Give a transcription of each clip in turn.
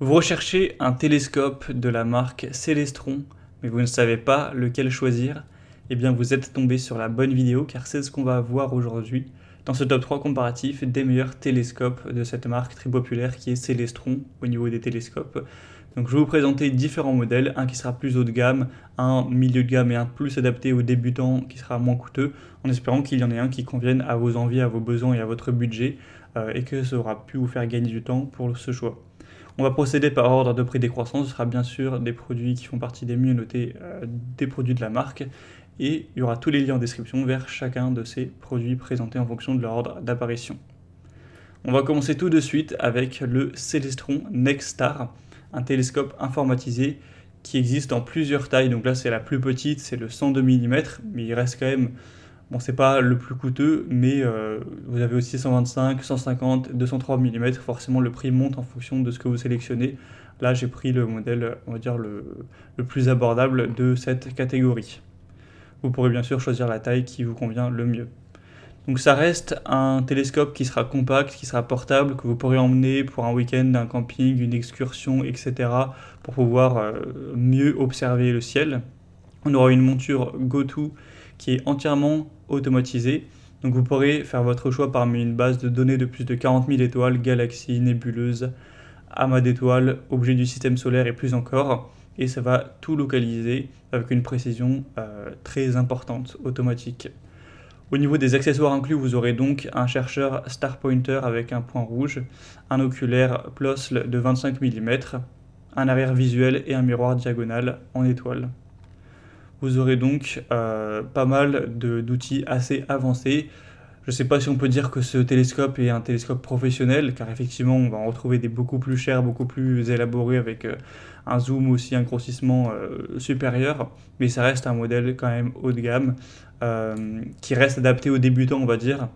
Vous recherchez un télescope de la marque Celestron, mais vous ne savez pas lequel choisir? Eh bien, vous êtes tombé sur la bonne vidéo car c'est ce qu'on va voir aujourd'hui dans ce top 3 comparatif des meilleurs télescopes de cette marque très populaire qui est Celestron au niveau des télescopes. Donc, je vais vous présenter différents modèles, un qui sera plus haut de gamme, un milieu de gamme et un plus adapté aux débutants qui sera moins coûteux, en espérant qu'il y en ait un qui convienne à vos envies, à vos besoins et à votre budget, et que ça aura pu vous faire gagner du temps pour ce choix. On va procéder par ordre de prix décroissant. Ce sera bien sûr des produits qui font partie des mieux notés des produits de la marque. Et il y aura tous les liens en description vers chacun de ces produits présentés en fonction de leur ordre d'apparition. On va commencer tout de suite avec le Celestron NexStar, un télescope informatisé qui existe en plusieurs tailles. Donc là, c'est la plus petite, c'est le 102 mm, mais il reste quand même. Bon, c'est pas le plus coûteux, mais vous avez aussi 125, 150, 203 mm. Forcément, le prix monte en fonction de ce que vous sélectionnez. Là, j'ai pris le modèle, on va dire, le plus abordable de cette catégorie. Vous pourrez bien sûr choisir la taille qui vous convient le mieux. Donc ça reste un télescope qui sera compact, qui sera portable, que vous pourrez emmener pour un week-end, un camping, une excursion, etc. pour pouvoir mieux observer le ciel. On aura une monture GoTo qui est entièrement automatisée. Donc vous pourrez faire votre choix parmi une base de données de plus de 40 000 étoiles, galaxies, nébuleuses, amas d'étoiles, objets du système solaire et plus encore. Et ça va tout localiser avec une précision très importante, automatique. Au niveau des accessoires inclus, vous aurez donc un chercheur Star Pointer avec un point rouge, un oculaire Plossl de 25 mm, un arrière visuel et un miroir diagonal en étoile. Vous aurez donc pas mal d'outils assez avancés. Je ne sais pas si on peut dire que ce télescope est un télescope professionnel, car effectivement on va en retrouver des beaucoup plus chers, beaucoup plus élaborés, avec un zoom aussi, un grossissement supérieur, mais ça reste un modèle quand même haut de gamme, qui reste adapté aux débutants, on va dire.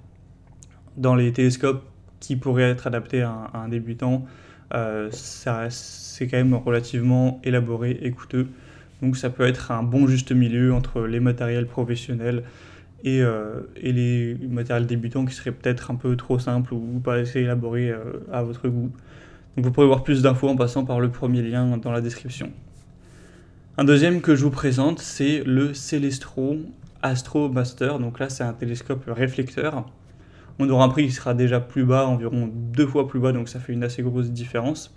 Dans les télescopes qui pourraient être adaptés à un débutant, c'est quand même relativement élaboré et coûteux. Donc ça peut être un bon juste milieu entre les matériels professionnels et les matériels débutants qui seraient peut-être un peu trop simples ou pas assez élaborés à votre goût. Donc vous pourrez voir plus d'infos en passant par le premier lien dans la description. Un deuxième que je vous présente, c'est le Celestron Astro Master. Donc là, c'est un télescope réflecteur. On aura un prix qui sera déjà plus bas, environ 2 fois plus bas, donc ça fait une assez grosse différence.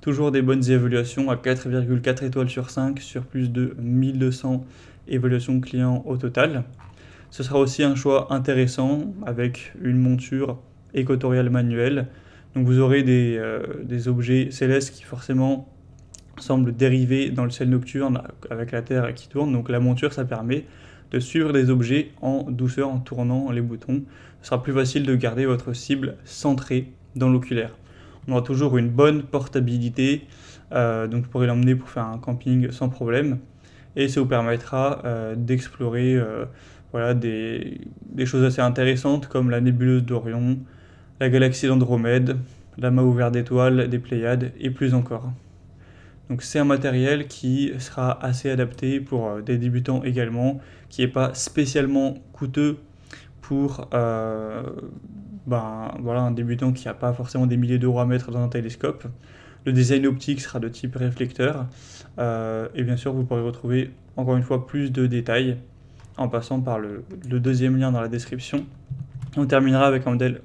Toujours des bonnes évaluations à 4,4 étoiles sur 5 sur plus de 1200 évaluations clients au total. Ce sera aussi un choix intéressant avec une monture équatoriale manuelle. Donc vous aurez des objets célestes qui forcément semblent dériver dans le ciel nocturne avec la Terre qui tourne. Donc la monture, ça permet de suivre des objets en douceur en tournant les boutons. Ce sera plus facile de garder votre cible centrée dans l'oculaire. On aura toujours une bonne portabilité, donc vous pourrez l'emmener pour faire un camping sans problème. Et ça vous permettra d'explorer voilà, des choses assez intéressantes comme la nébuleuse d'Orion, la galaxie d'Andromède, l'amas ouvert d'étoiles, des Pléiades et plus encore. Donc c'est un matériel qui sera assez adapté pour des débutants également, qui n'est pas spécialement coûteux pour voilà, un débutant qui n'a pas forcément des milliers d'euros à mettre dans un télescope. Le design optique sera de type réflecteur. Et bien sûr, vous pourrez retrouver encore une fois plus de détails en passant par le deuxième lien dans la description. On terminera avec un modèle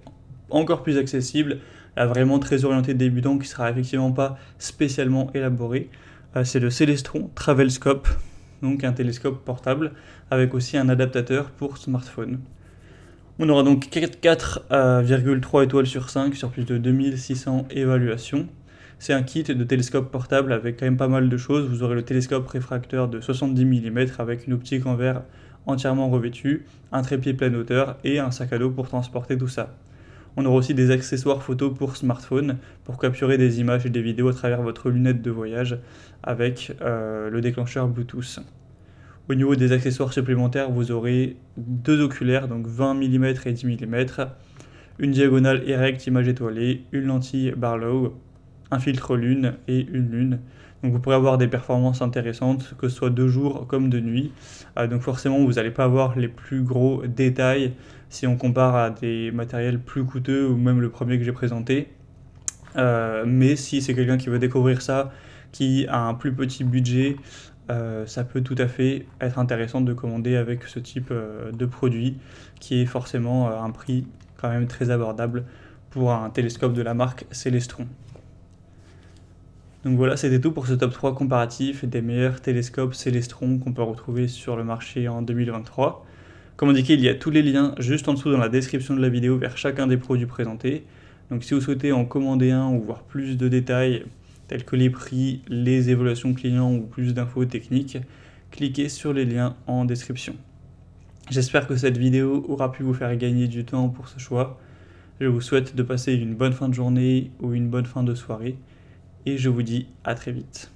encore plus accessible, là vraiment très orienté débutant, qui sera effectivement pas spécialement élaboré. C'est le Celestron Travelscope, donc un télescope portable avec aussi un adaptateur pour smartphone. On aura donc 4,3 étoiles sur 5 sur plus de 2600 évaluations. C'est un kit de télescope portable avec quand même pas mal de choses. Vous aurez le télescope réfracteur de 70 mm avec une optique en verre entièrement revêtue, un trépied pleine hauteur et un sac à dos pour transporter tout ça. On aura aussi des accessoires photo pour smartphone pour capturer des images et des vidéos à travers votre lunette de voyage avec le déclencheur Bluetooth. Au niveau des accessoires supplémentaires, vous aurez 2 oculaires, donc 20 mm et 10 mm, une diagonale Erect image étoilée, une lentille Barlow, un filtre lune et une lune. Donc vous pourrez avoir des performances intéressantes, que ce soit de jour comme de nuit. Donc forcément, vous n'allez pas avoir les plus gros détails si on compare à des matériels plus coûteux ou même le premier que j'ai présenté. Mais si c'est quelqu'un qui veut découvrir ça, qui a un plus petit budget, ça peut tout à fait être intéressant de commander avec ce type de produit qui est forcément un prix quand même très abordable pour un télescope de la marque Celestron. Donc voilà, c'était tout pour ce top 3 comparatif des meilleurs télescopes Celestron qu'on peut retrouver sur le marché en 2023. Comme indiqué, il y a tous les liens juste en dessous dans la description de la vidéo vers chacun des produits présentés. Donc si vous souhaitez en commander un ou voir plus de détails tels que les prix, les évaluations clients ou plus d'infos techniques, cliquez sur les liens en description. J'espère que cette vidéo aura pu vous faire gagner du temps pour ce choix. Je vous souhaite de passer une bonne fin de journée ou une bonne fin de soirée et je vous dis à très vite.